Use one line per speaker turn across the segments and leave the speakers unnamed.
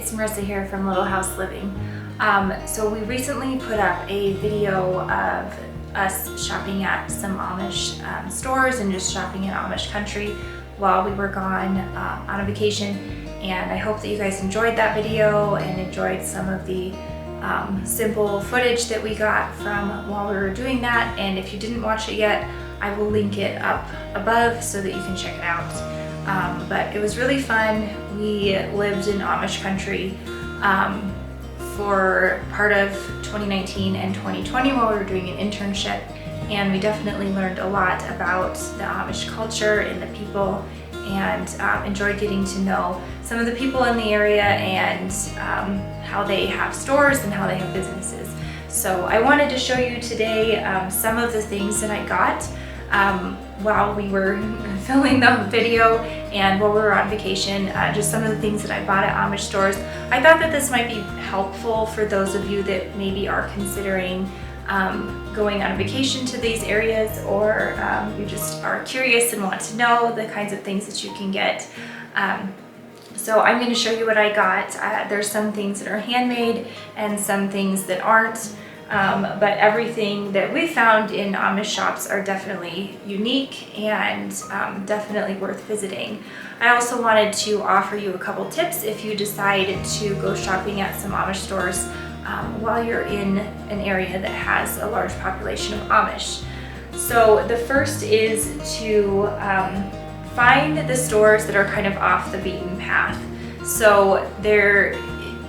it's Marissa here from Little House Living. So we recently put up a video of us shopping at some Amish stores and just shopping in Amish country while we were gone on a vacation. And I hope that you guys enjoyed that video and enjoyed some of the simple footage that we got from while we were doing that. And if you didn't watch it yet, I will link it up above so that you can check it out. But it was really fun. We lived in Amish country for part of 2019 and 2020 while we were doing an internship, and we definitely learned a lot about the Amish culture and the people, and enjoyed getting to know some of the people in the area and how they have stores and how they have businesses. So I wanted to show you today some of the things that I got while we were filming the video and while we were on vacation, just some of the things that I bought at Amish stores. I thought that this might be helpful for those of you that maybe are considering going on a vacation to these areas, or you just are curious and want to know the kinds of things that you can get. So I'm going to show you what I got. There's some things that are handmade and some things that aren't. But everything that we found in Amish shops are definitely unique and definitely worth visiting. I also wanted to offer you a couple tips if you decide to go shopping at some Amish stores while you're in an area that has a large population of Amish. So the first is to find the stores that are kind of off the beaten path. So they're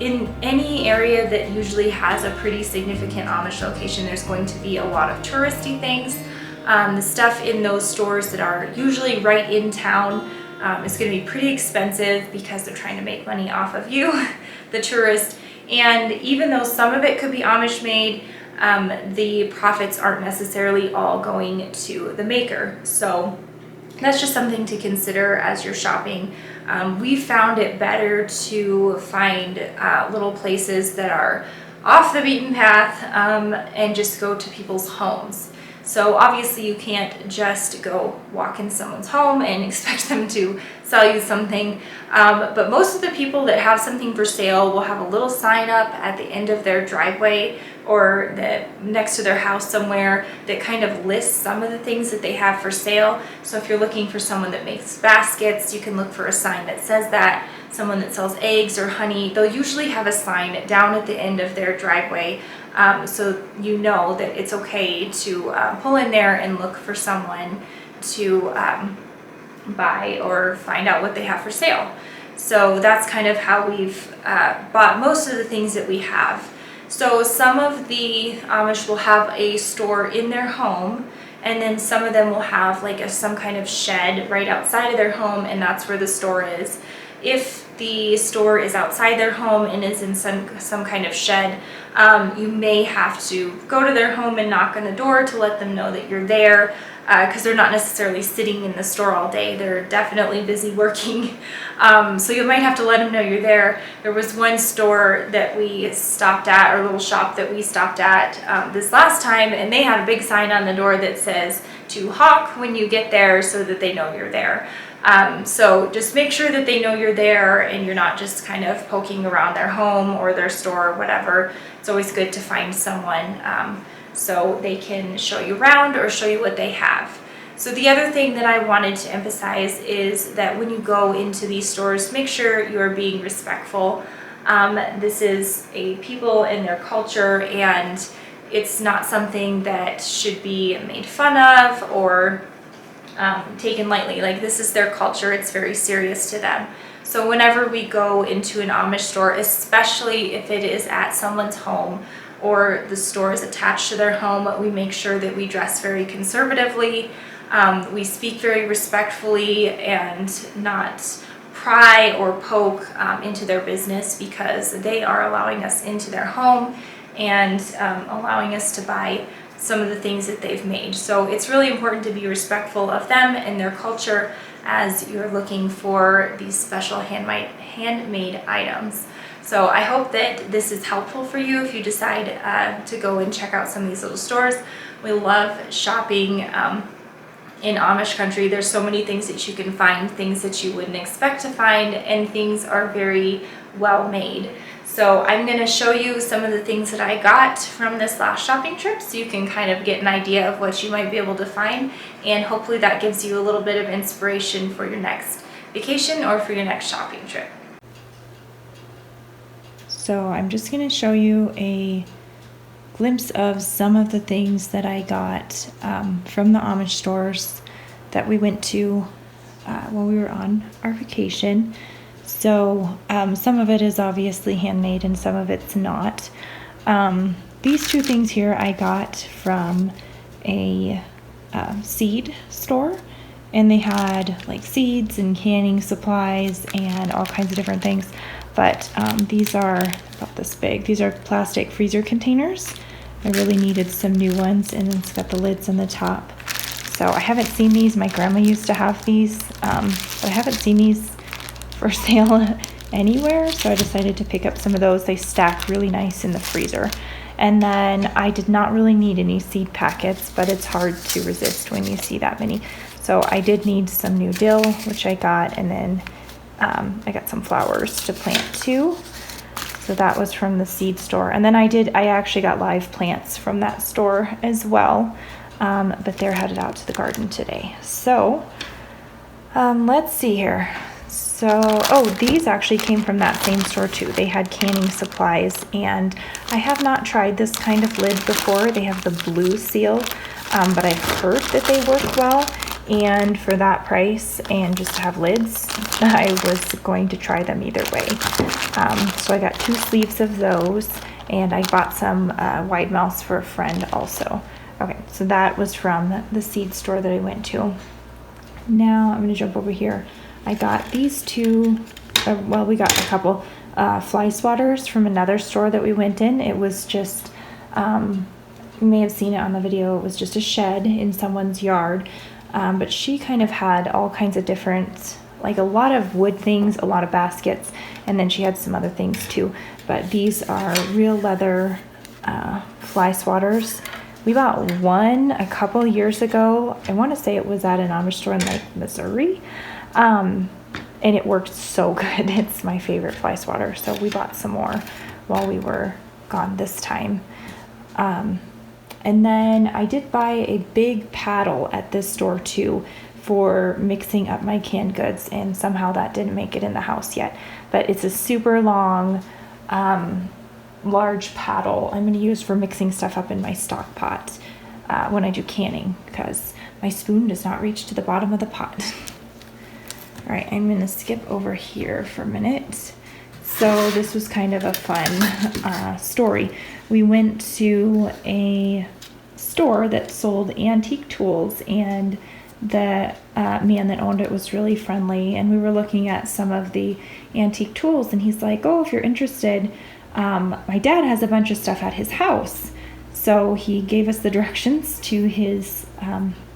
in any area that usually has a pretty significant Amish location, there's going to be a lot of touristy things. The stuff in those stores that are usually right in town is going to be pretty expensive because they're trying to make money off of you, the tourist. And even though some of it could be Amish made, the profits aren't necessarily all going to the maker. So that's just something to consider as you're shopping. We found it better to find little places that are off the beaten path and just go to people's homes. So obviously you can't just go walk in someone's home and expect them to sell you something, but most of the people that have something for sale will have a little sign up at the end of their driveway or next to their house somewhere that kind of lists some of the things that they have for sale. So if you're looking for someone that makes baskets, you can look for a sign that says that. Someone that sells eggs or honey, they'll usually have a sign down at the end of their driveway, so you know that it's okay to pull in there and look for someone to buy or find out what they have for sale. So that's kind of how we've bought most of the things that we have. So some of the Amish will have a store in their home, and then some of them will have like some kind of shed right outside of their home, and that's where the store is. If the store is outside their home and is in some kind of shed, you may have to go to their home and knock on the door to let them know that you're there, because they're not necessarily sitting in the store all day. They're definitely busy working. So you might have to let them know you're there. There was one store that we stopped at, or little shop that we stopped at this last time, and they had a big sign on the door that says to honk when you get there so that they know you're there. So just make sure that they know you're there and you're not just kind of poking around their home or their store or whatever. It's always good to find someone so they can show you around or show you what they have. So the other thing that I wanted to emphasize is that when you go into these stores, make sure you're being respectful. This is a people and their culture, and it's not something that should be made fun of or taken lightly. Like, this is their culture, it's very serious to them. So whenever we go into an Amish store, especially if it is at someone's home or the store is attached to their home, we make sure that we dress very conservatively, we speak very respectfully and not pry or poke into their business, because they are allowing us into their home and allowing us to buy some of the things that they've made. So it's really important to be respectful of them and their culture as you're looking for these special handmade items. So I hope that this is helpful for you if you decide to go and check out some of these little stores. We love shopping in Amish country, there's so many things that you can find, things that you wouldn't expect to find, and things are very well made. So I'm going to show you some of the things that I got from this last shopping trip so you can kind of get an idea of what you might be able to find, and hopefully that gives you a little bit of inspiration for your next vacation or for your next shopping trip. So I'm just going to show you a glimpse of some of the things that I got from the Amish stores that we went to when we were on our vacation. So some of it is obviously handmade and some of it's not. These two things here I got from a seed store, and they had like seeds and canning supplies and all kinds of different things. But these are about this big. These are plastic freezer containers. I really needed some new ones, and it's got the lids on the top. So I haven't seen these. My grandma used to have these, but I haven't seen these for sale anywhere, so I decided to pick up some of those. They stack really nice in the freezer. And then I did not really need any seed packets, but it's hard to resist when you see that many. So I did need some new dill, which I got, and then I got some flowers to plant too. So that was from the seed store. And then I actually got live plants from that store as well. But they're headed out to the garden today. So let's see here. So, these actually came from that same store too. They had canning supplies, and I have not tried this kind of lid before. They have the blue seal, but I've heard that they work well. And for that price and just to have lids, I was going to try them either way. So I got 2 sleeves of those, and I bought some wide mouths for a friend also. Okay, so that was from the seed store that I went to. Now I'm going to jump over here. I got these 2, we got a couple fly swatters from another store that we went in. It was just, you may have seen it on the video, it was just a shed in someone's yard. But she kind of had all kinds of different, like a lot of wood things, a lot of baskets, and then she had some other things too. But these are real leather fly swatters. We bought one a couple years ago. I want to say it was at an Amish store in like Missouri. And it worked so good. It's my favorite fly swatter. So we bought some more while we were gone this time. And then I did buy a big paddle at this store too for mixing up my canned goods, and somehow that didn't make it in the house yet. But it's a super long, large paddle I'm going to use for mixing stuff up in my stock pot when I do canning, because my spoon does not reach to the bottom of the pot. All right, I'm going to skip over here for a minute. So this was kind of a fun story. We went to a store that sold antique tools, and the man that owned it was really friendly, and we were looking at some of the antique tools, and he's like, oh, if you're interested, my dad has a bunch of stuff at his house. So he gave us the directions to his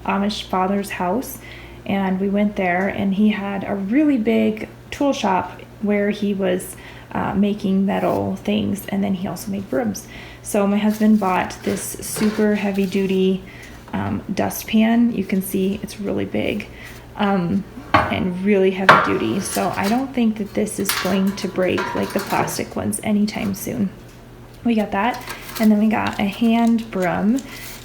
Amish father's house, and we went there, and he had a really big tool shop where he was making metal things, and then he also made brooms. So my husband bought this super heavy duty dustpan. You can see it's really big and really heavy duty. So I don't think that this is going to break like the plastic ones anytime soon. We got that, and then we got a hand broom,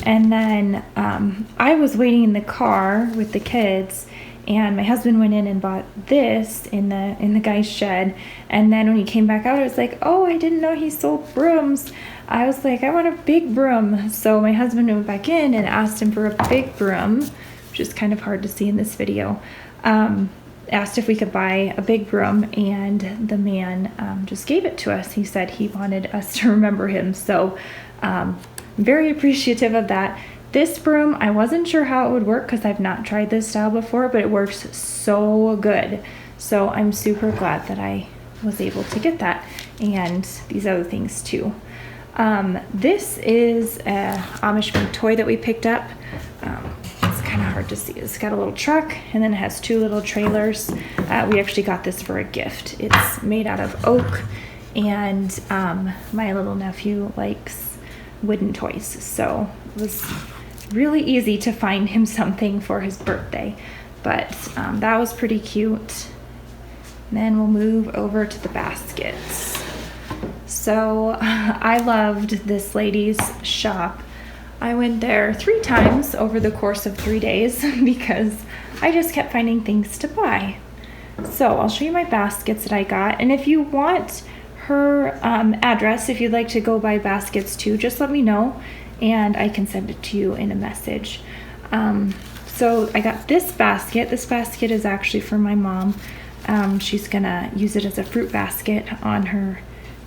and then I was waiting in the car with the kids, and my husband went in and bought this in the guy's shed. And then when he came back out, I was like, oh, I didn't know he sold brooms. I was like, I want a big broom. So my husband went back in and asked him for a big broom, which is kind of hard to see in this video. Asked if we could buy a big broom, and the man just gave it to us. He said he wanted us to remember him. So very appreciative of that. This broom, I wasn't sure how it would work because I've not tried this style before, but it works so good. So I'm super glad that I was able to get that, and these other things too. This is a Amish made toy that we picked up. It's kind of hard to see. It's got a little truck, and then it has 2 little trailers. We actually got this for a gift. It's made out of oak, and my little nephew likes wooden toys, so it was really easy to find him something for his birthday. But that was pretty cute. And then we'll move over to the baskets. So I loved this lady's shop. I went there 3 times over the course of 3 days because I just kept finding things to buy. So I'll show you my baskets that I got. And if you want her address, if you'd like to go buy baskets too, just let me know and I can send it to you in a message. So I got this basket. This basket is actually for my mom. She's gonna use it as a fruit basket on her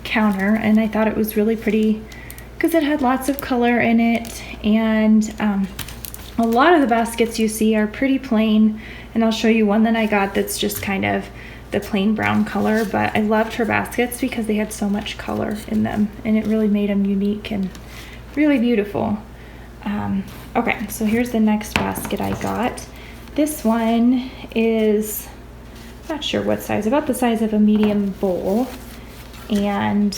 counter, and I thought it was really pretty because it had lots of color in it, and a lot of the baskets you see are pretty plain, and I'll show you one that I got that's just kind of the plain brown color, but I loved her baskets because they had so much color in them, and it really made them unique and really beautiful. Okay, so here's the next basket I got. This one is not sure what size, about the size of a medium bowl, and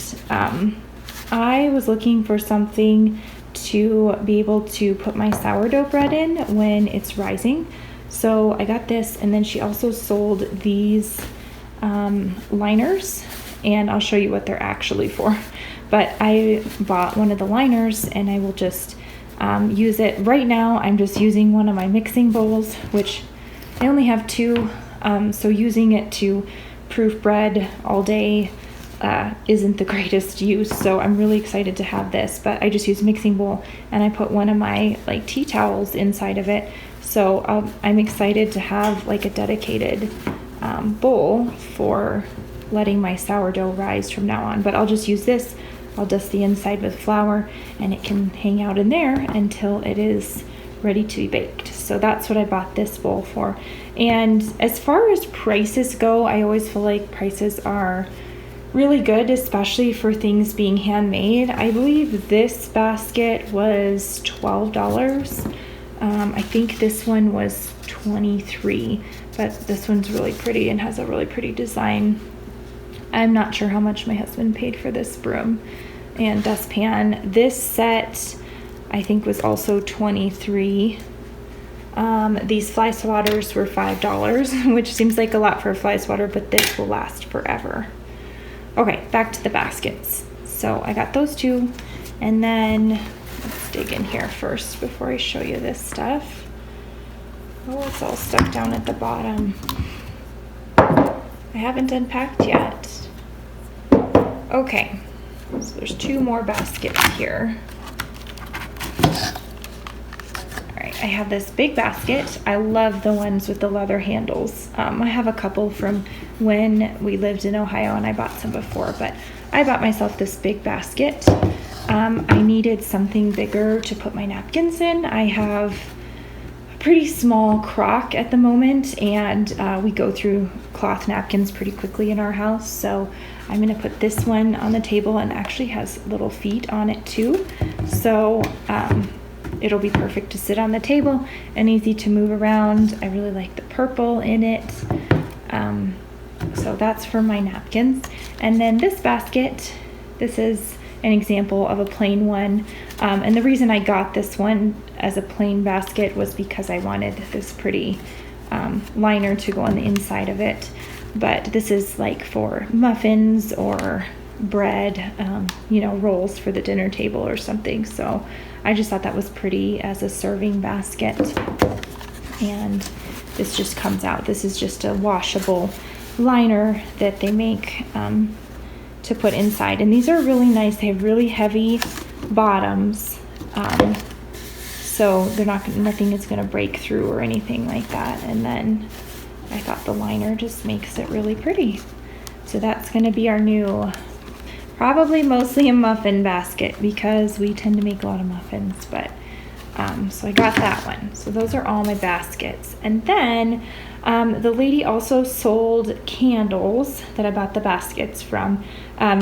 I was looking for something to be able to put my sourdough bread in when it's rising. So I got this, and then she also sold these liners, and I'll show you what they're actually for. But I bought one of the liners, and I will just use it. Right now I'm just using one of my mixing bowls, which I only have 2, so using it to proof bread all day isn't the greatest use, so I'm really excited to have this. But I just use mixing bowl, and I put one of my like tea towels inside of it, so I'm excited to have like a dedicated bowl for letting my sourdough rise from now on. But I'll just use this. I'll dust the inside with flour, and it can hang out in there until it is ready to be baked. So that's what I bought this bowl for. And as far as prices go, I always feel like prices are really good, especially for things being handmade. I believe this basket was $12. I think this one was $23, but this one's really pretty and has a really pretty design. I'm not sure how much my husband paid for this broom and dustpan. This set I think was also $23. These fly swatters were $5, which seems like a lot for a fly swatter, but this will last forever. Okay, back to the baskets. So I got those 2, and then let's dig in here first before I show you this stuff. Oh, it's all stuck down at the bottom. I haven't unpacked yet. Okay, so there's 2 more baskets here. I have this big basket. I love the ones with the leather handles. I have a couple from when we lived in Ohio, and I bought some before, but I bought myself this big basket. I needed something bigger to put my napkins in. I have a pretty small crock at the moment, and we go through cloth napkins pretty quickly in our house, so I'm going to put this one on the table, and actually has little feet on it too. So it'll be perfect to sit on the table and easy to move around. I really like the purple in it. So that's for my napkins. And then this basket, this is an example of a plain one. And the reason I got this one as a plain basket was because I wanted this pretty liner to go on the inside of it. But this is like for muffins or bread, rolls for the dinner table or something. So I just thought that was pretty as a serving basket. And this just comes out. This is just a washable liner that they make to put inside. And these are really nice. They have really heavy bottoms. So they're nothing is going to break through or anything like that. And then I thought the liner just makes it really pretty. So that's going to be our new, probably mostly a muffin basket because we tend to make a lot of muffins, but so I got that one. So those are all my baskets. And then the lady also sold candles that I bought the baskets from.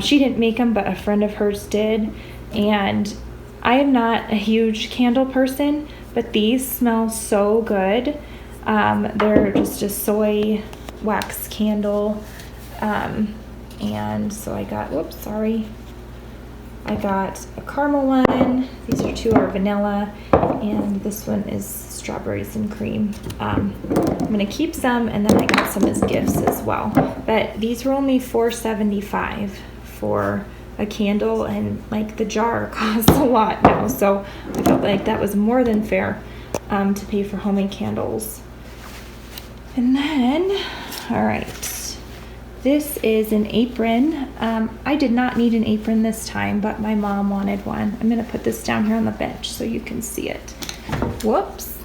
She didn't make them, but a friend of hers did. And I am not a huge candle person, but these smell so good. They're just a soy wax candle. And so I got, I got a caramel one. These two are vanilla, and this one is strawberries and cream. I'm gonna keep some, and then I got some as gifts as well. But these were only $4.75 for a candle, and like the jar costs a lot now, so I felt like that was more than fair to pay for homemade candles. And then, all right, this is an apron. I did not need an apron this time, but my mom wanted one. I'm gonna put this down here on the bench so you can see it. Whoops.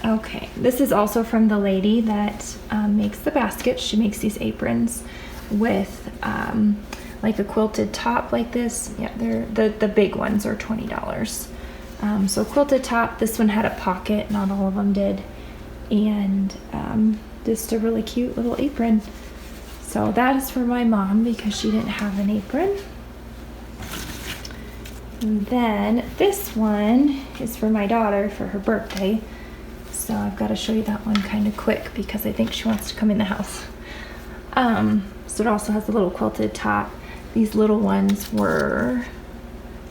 Okay, this is also from the lady that makes the baskets. She makes these aprons with like a quilted top like this. Yeah, they're the big ones are $20. So quilted top. This one had a pocket. Not all of them did, and just a really cute little apron. So that is for my mom because she didn't have an apron. And then this one is for my daughter for her birthday. So I've got to show you that one kind of quick because I think she wants to come in the house. So it also has a little quilted top. These little ones were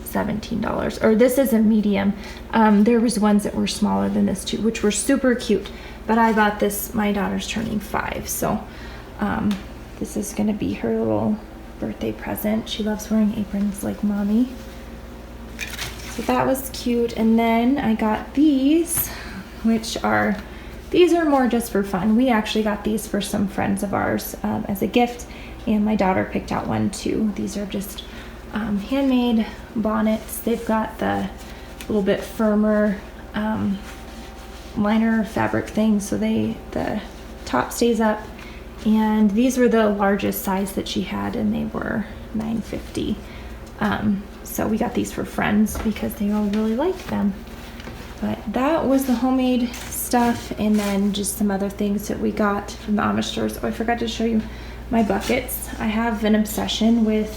$17, or this is a medium. There was ones that were smaller than this too, which were super cute. But I bought this, my daughter's turning 5, so this is gonna be her little birthday present. She loves wearing aprons like mommy. So that was cute. And then I got these, these are more just for fun. We actually got these for some friends of ours as a gift, and my daughter picked out one too. These are just handmade bonnets. They've got the little bit firmer liner fabric thing, so the top stays up. And these were the largest size that she had, and they were $9.50. So we got these for friends because they all really liked them. But that was the homemade stuff, and then just some other things that we got from the Amish stores. Oh, I forgot to show you my buckets. I have an obsession with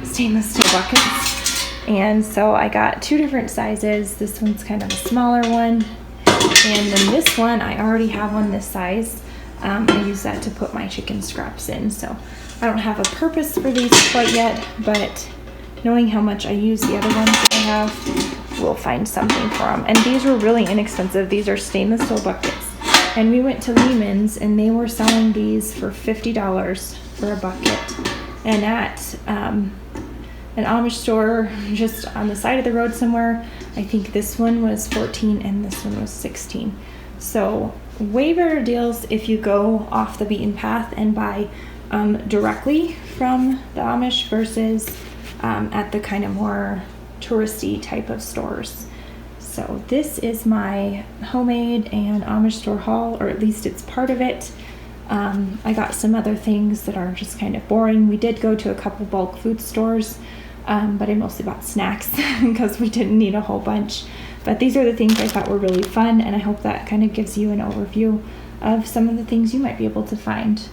stainless steel buckets, and so I got 2 different sizes. This one's kind of a smaller one, and then this one I already have one this size. I use that to put my chicken scraps in, so I don't have a purpose for these quite yet, but knowing how much I use the other ones that I have, we'll find something for them. And these were really inexpensive. These are stainless steel buckets, and we went to Lehman's and they were selling these for $50 for a bucket. And at an Amish store just on the side of the road somewhere, I think this one was $14 and this one was $16. So way better deals if you go off the beaten path and buy directly from the Amish versus at the kind of more touristy type of stores. So this is my homemade and Amish store haul, or at least it's part of it. I got some other things that are just kind of boring. We did go to a couple bulk food stores, but I mostly bought snacks because we didn't need a whole bunch. But these are the things I thought were really fun, and I hope that kind of gives you an overview of some of the things you might be able to find